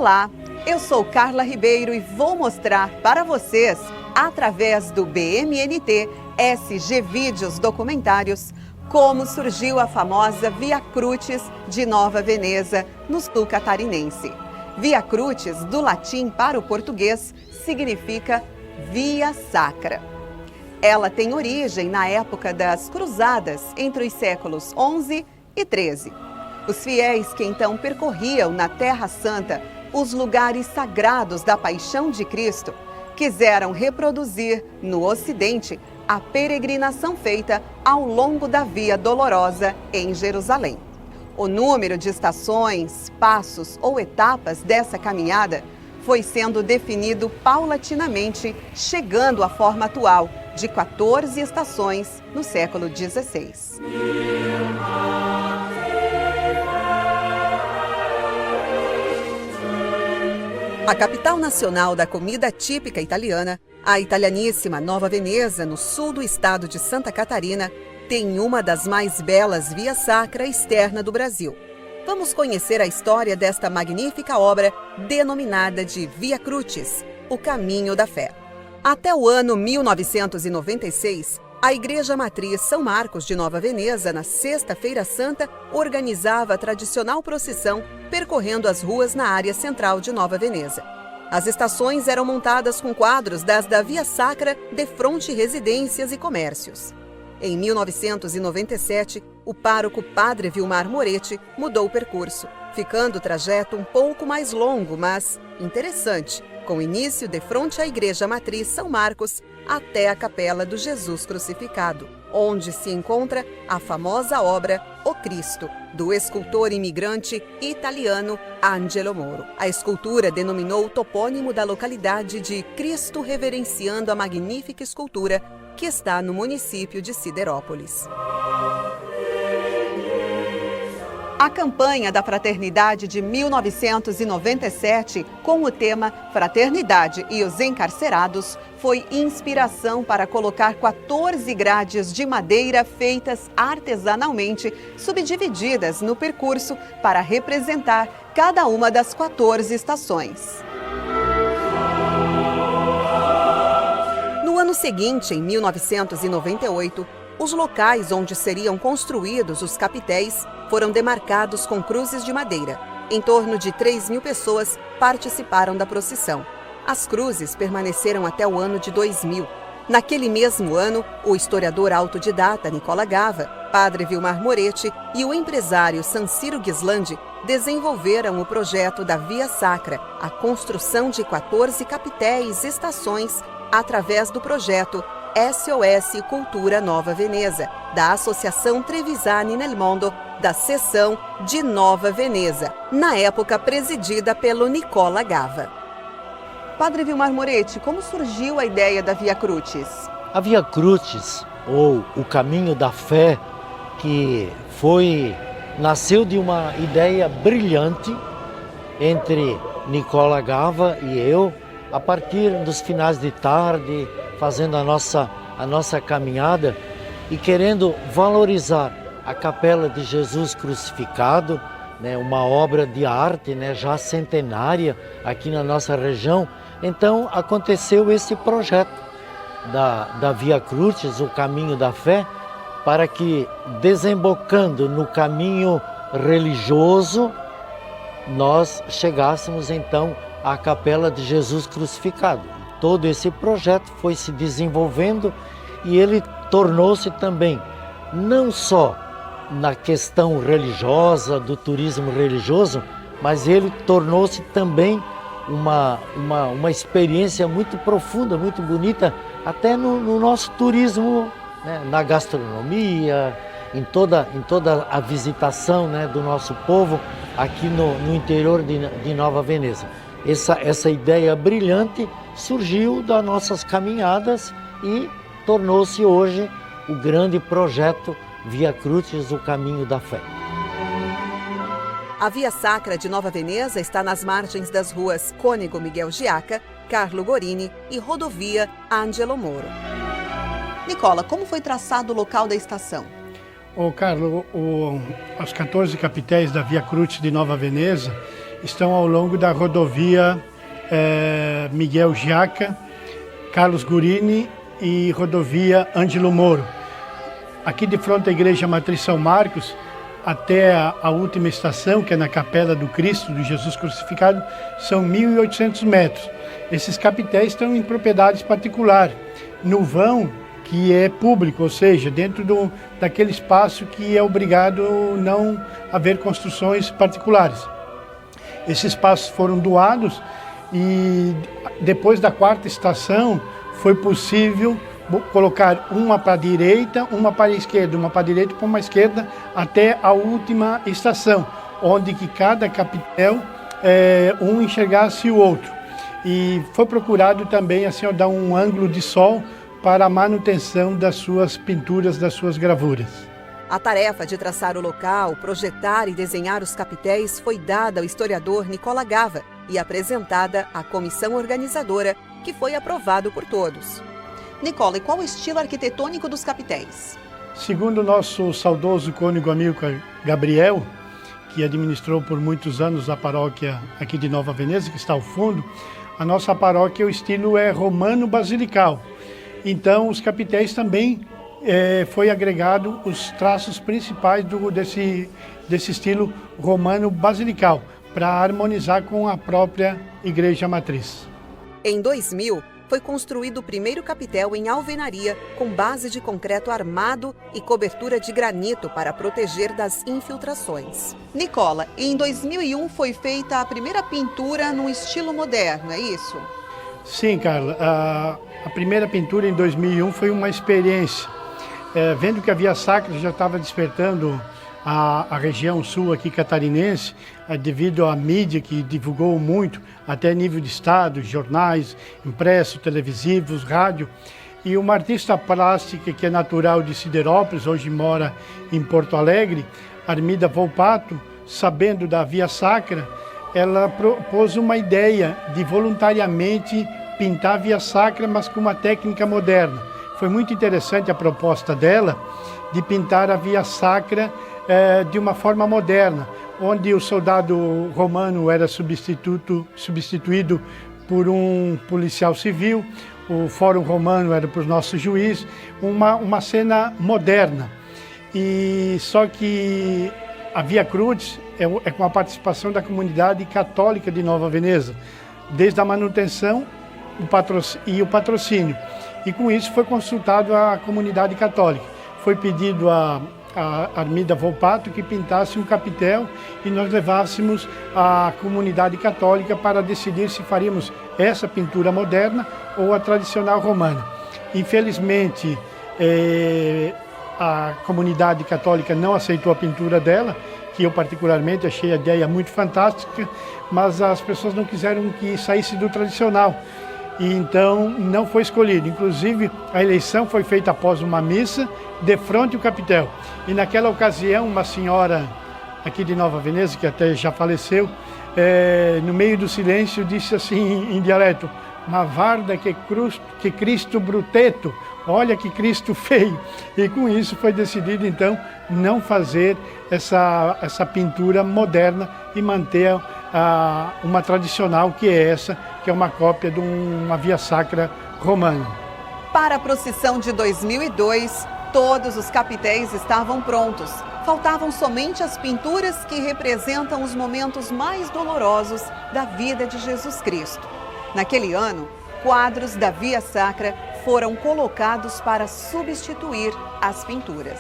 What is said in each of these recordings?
Olá, eu sou Carla Ribeiro e vou mostrar para vocês, através do BMNT SG Vídeos Documentários, como surgiu a famosa Via Crucis de Nova Veneza, no sul catarinense. Via Crucis, do latim para o português, significa Via Sacra. Ela tem origem na época das Cruzadas, entre os séculos XI e XIII. Os fiéis que então percorriam na Terra Santa os lugares sagrados da Paixão de Cristo, quiseram reproduzir no Ocidente a peregrinação feita ao longo da Via Dolorosa em Jerusalém. O número de estações, passos ou etapas dessa caminhada foi sendo definido paulatinamente, chegando à forma atual de 14 estações no século XVI. A capital nacional da comida típica italiana, a italianíssima Nova Veneza, no sul do estado de Santa Catarina, tem uma das mais belas vias sacra externa do Brasil. Vamos conhecer a história desta magnífica obra denominada de Via Crucis, o Caminho da Fé. Até o ano 1996, a Igreja Matriz São Marcos de Nova Veneza, na Sexta-feira Santa, organizava a tradicional procissão percorrendo as ruas na área central de Nova Veneza. As estações eram montadas com quadros das da Via Sacra defronte residências e comércios. Em 1997, o pároco Padre Vilmar Moretti mudou o percurso, ficando o trajeto um pouco mais longo, mas interessante, com início defronte à Igreja Matriz São Marcos até a Capela do Jesus Crucificado, onde se encontra a famosa obra O Cristo, do escultor imigrante italiano Angelo Moro. A escultura denominou o topônimo da localidade de Cristo, reverenciando a magnífica escultura que está no município de Siderópolis. A campanha da Fraternidade de 1997, com o tema Fraternidade e os Encarcerados, foi inspiração para colocar 14 grades de madeira feitas artesanalmente, subdivididas no percurso para representar cada uma das 14 estações. No ano seguinte, em 1998, os locais onde seriam construídos os capitéis foram demarcados com cruzes de madeira. Em torno de 3.000 pessoas participaram da procissão. As cruzes permaneceram até o ano de 2000. Naquele mesmo ano, o historiador autodidata Nicola Gava, Padre Vilmar Moretti e o empresário Sanciro Ghislandi desenvolveram o projeto da Via Sacra, a construção de 14 capitéis estações através do projeto SOS Cultura Nova Veneza, da Associação Trevisani nel Mondo, da seção de Nova Veneza, na época presidida pelo Nicola Gava. Padre Vilmar Moretti, como surgiu a ideia da Via Crucis? A Via Crucis, ou o Caminho da Fé, que nasceu de uma ideia brilhante entre Nicola Gava e eu, a partir dos finais de tarde, fazendo a nossa caminhada e querendo valorizar a Capela de Jesus Crucificado, né, uma obra de arte, né, já centenária aqui na nossa região. Então aconteceu esse projeto da Via Crucis, o Caminho da Fé, para que, desembocando no caminho religioso, nós chegássemos então à Capela de Jesus Crucificado. Todo esse projeto foi se desenvolvendo e ele tornou-se também, não só na questão religiosa, do turismo religioso, mas ele tornou-se também uma experiência muito profunda, muito bonita, até no nosso turismo, né, na gastronomia, em toda a visitação, né, do nosso povo aqui no interior de Nova Veneza. Essa ideia brilhante surgiu das nossas caminhadas e tornou-se hoje o grande projeto Via Crucis, o Caminho da Fé. A Via Sacra de Nova Veneza está nas margens das ruas Cônego Miguel Giaca, Carlo Gorini e Rodovia Angelo Moro. Nicola, como foi traçado o local da estação? Carlo, as 14 capitéis da Via Crucis de Nova Veneza, estão ao longo da rodovia Miguel Jaca, Carlos Gurini e rodovia Ângelo Moro. Aqui de frente à Igreja Matriz São Marcos, até a última estação, que é na Capela do Cristo, do Jesus Crucificado, são 1.800 metros. Esses capitéis estão em propriedades particulares, no vão que é público, ou seja, dentro daquele espaço que é obrigado não haver construções particulares. Esses espaços foram doados e depois da quarta estação foi possível colocar uma para a direita, uma para a esquerda, uma para a direita e uma esquerda até a última estação, onde que cada capitel um enxergasse o outro. E foi procurado também assim, dar um ângulo de sol para a manutenção das suas pinturas, das suas gravuras. A tarefa de traçar o local, projetar e desenhar os capitéis foi dada ao historiador Nicola Gava e apresentada à comissão organizadora, que foi aprovado por todos. Nicola, e qual o estilo arquitetônico dos capitéis? Segundo o nosso saudoso cônego Amilcar Gabriel, que administrou por muitos anos a paróquia aqui de Nova Veneza, que está ao fundo, a nossa paróquia, o estilo é romano-basilical. Então, os capitéis também foi agregado os traços principais desse estilo romano-basilical, para harmonizar com a própria Igreja Matriz. Em 2000, foi construído o primeiro capitel em alvenaria, com base de concreto armado e cobertura de granito para proteger das infiltrações. Nicola, em 2001 foi feita a primeira pintura no estilo moderno, é isso? Sim, Carla. A primeira pintura em 2001 foi uma experiência. Vendo que a Via Sacra já estava despertando a região sul aqui catarinense, devido à mídia que divulgou muito, até nível de estado, jornais, impressos, televisivos, rádio. E uma artista plástica que é natural de Siderópolis, hoje mora em Porto Alegre, Armida Volpato, sabendo da Via Sacra, ela propôs uma ideia de voluntariamente pintar a Via Sacra, mas com uma técnica moderna. Foi muito interessante a proposta dela de pintar a Via Sacra de uma forma moderna, onde o soldado romano era substituído por um policial civil, o Fórum Romano era para o nosso juiz, uma cena moderna. E só que a Via Crucis é com a participação da comunidade católica de Nova Veneza, desde a manutenção e o patrocínio. E com isso foi consultado a comunidade católica. Foi pedido a Armida Volpato que pintasse um capitel e nós levássemos a comunidade católica para decidir se faríamos essa pintura moderna ou a tradicional romana. Infelizmente, a comunidade católica não aceitou a pintura dela, que eu particularmente achei a ideia muito fantástica, mas as pessoas não quiseram que saísse do tradicional. E então não foi escolhido. Inclusive, a eleição foi feita após uma missa de frente ao capitel. E naquela ocasião, uma senhora aqui de Nova Veneza, que até já faleceu, no meio do silêncio disse assim em dialeto: "Ma varda que Cristo bruteto", olha que Cristo feio. E com isso foi decidido então não fazer essa pintura moderna e manter uma tradicional, que é essa, que é uma cópia de uma Via Sacra romana. Para a procissão de 2002, todos os capitéis estavam prontos. Faltavam somente as pinturas que representam os momentos mais dolorosos da vida de Jesus Cristo. Naquele ano, quadros da Via Sacra foram colocados para substituir as pinturas.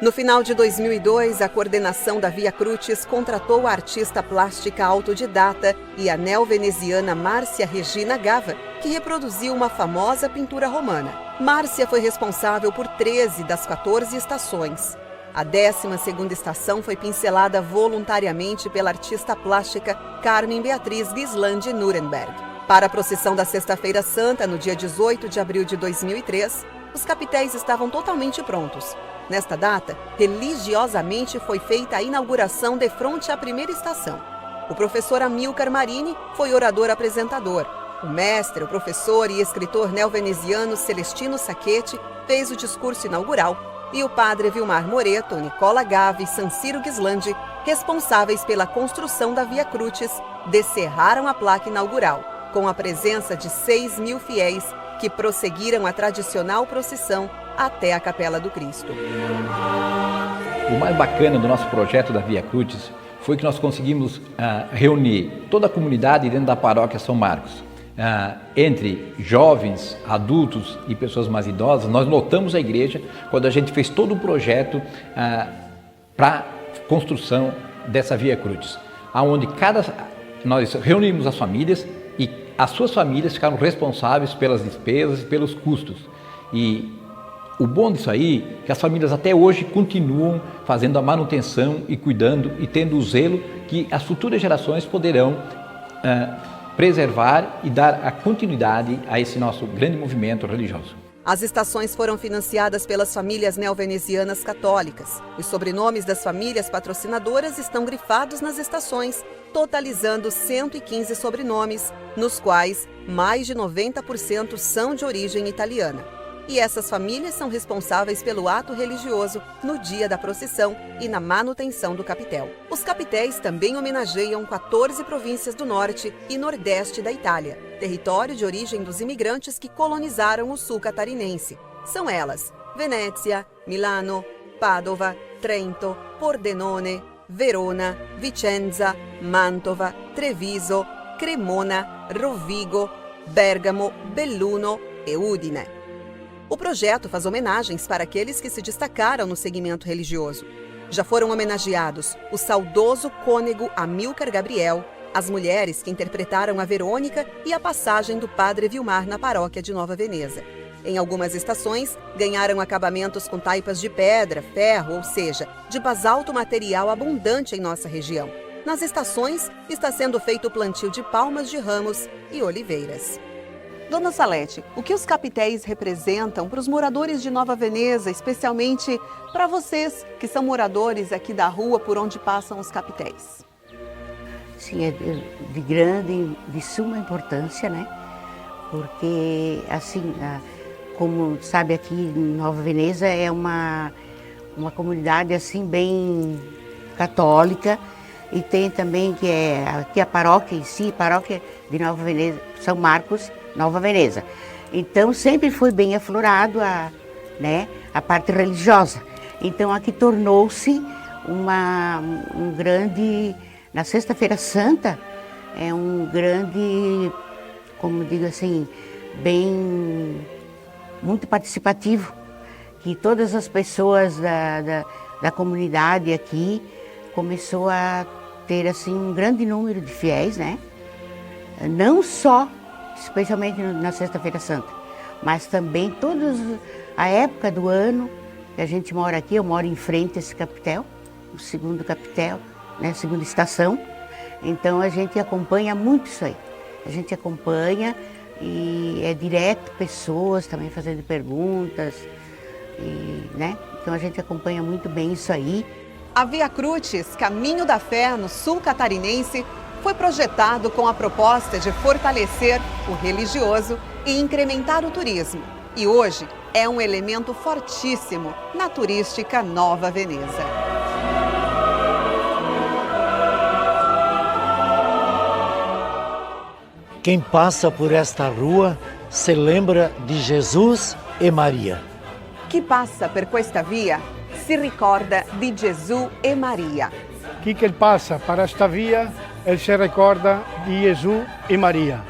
No final de 2002, a coordenação da Via Crucis contratou a artista plástica autodidata e a neo-veneziana Márcia Regina Gava, que reproduziu uma famosa pintura romana. Márcia foi responsável por 13 das 14 estações. A 12ª estação foi pincelada voluntariamente pela artista plástica Carmen Beatriz Gisland de Nuremberg. Para a procissão da Sexta-feira Santa, no dia 18 de abril de 2003, os capitéis estavam totalmente prontos. Nesta data, religiosamente foi feita a inauguração de frente à primeira estação. O professor Amilcar Marini foi orador apresentador. O mestre, o professor e escritor neo-veneziano Celestino Sacchetti fez o discurso inaugural e o padre Vilmar Moreto, Nicola Gava e San Ciro Ghislandi, responsáveis pela construção da Via Crucis, descerraram a placa inaugural, com a presença de 6.000 fiéis que prosseguiram a tradicional procissão até a Capela do Cristo. O mais bacana do nosso projeto da Via Crucis foi que nós conseguimos reunir toda a comunidade dentro da paróquia São Marcos. Entre jovens, adultos e pessoas mais idosas, nós lotamos a igreja quando a gente fez todo o projeto para a construção dessa Via Crucis, onde nós reunimos as famílias e as suas famílias ficaram responsáveis pelas despesas e pelos custos. E o bom disso aí é que as famílias até hoje continuam fazendo a manutenção e cuidando e tendo o zelo que as futuras gerações poderão preservar e dar a continuidade a esse nosso grande movimento religioso. As estações foram financiadas pelas famílias neovenezianas católicas. Os sobrenomes das famílias patrocinadoras estão grifados nas estações, totalizando 115 sobrenomes, nos quais mais de 90% são de origem italiana. E essas famílias são responsáveis pelo ato religioso no dia da procissão e na manutenção do capitel. Os capitéis também homenageiam 14 províncias do norte e nordeste da Itália, território de origem dos imigrantes que colonizaram o sul catarinense. São elas: Venezia, Milano, Padova, Trento, Pordenone, Verona, Vicenza, Mantova, Treviso, Cremona, Rovigo, Bergamo, Belluno e Udine. O projeto faz homenagens para aqueles que se destacaram no segmento religioso. Já foram homenageados o saudoso cônego Amílcar Gabriel, as mulheres que interpretaram a Verônica e a passagem do padre Vilmar na paróquia de Nova Veneza. Em algumas estações, ganharam acabamentos com taipas de pedra, ferro, ou seja, de basalto, material abundante em nossa região. Nas estações, está sendo feito o plantio de palmas de ramos e oliveiras. Dona Salete, o que os capitéis representam para os moradores de Nova Veneza, especialmente para vocês que são moradores aqui da rua por onde passam os capitéis? Sim, é de grande, de suma importância, né? Porque, assim, como sabe, aqui em Nova Veneza é uma comunidade, assim, bem católica, e tem também que é aqui a paróquia em si, paróquia de Nova Veneza, São Marcos, Nova Veneza. Então sempre foi bem aflorado a parte religiosa. Então aqui tornou-se um grande, na Sexta-feira Santa, é um grande, como digo assim, bem, muito participativo, que todas as pessoas da comunidade aqui começou a ter assim um grande número de fiéis, né? Não só especialmente na Sexta-feira Santa, mas também toda a época do ano que a gente mora aqui. Eu moro em frente a esse capitel, o segundo capitel, né, segunda estação. Então a gente acompanha muito isso aí. A gente acompanha e é direto pessoas também fazendo perguntas, né? Então a gente acompanha muito bem isso aí. A Via Crucis, Caminho da Fé no sul catarinense, foi projetado com a proposta de fortalecer o religioso e incrementar o turismo. E hoje é um elemento fortíssimo na turística Nova Veneza. Quem passa por esta rua se lembra de Jesus e Maria. Chi passa per questa via si ricorda di Gesù e Maria. Chi che passa per questa via, ele se ricorda di Gesù e Maria.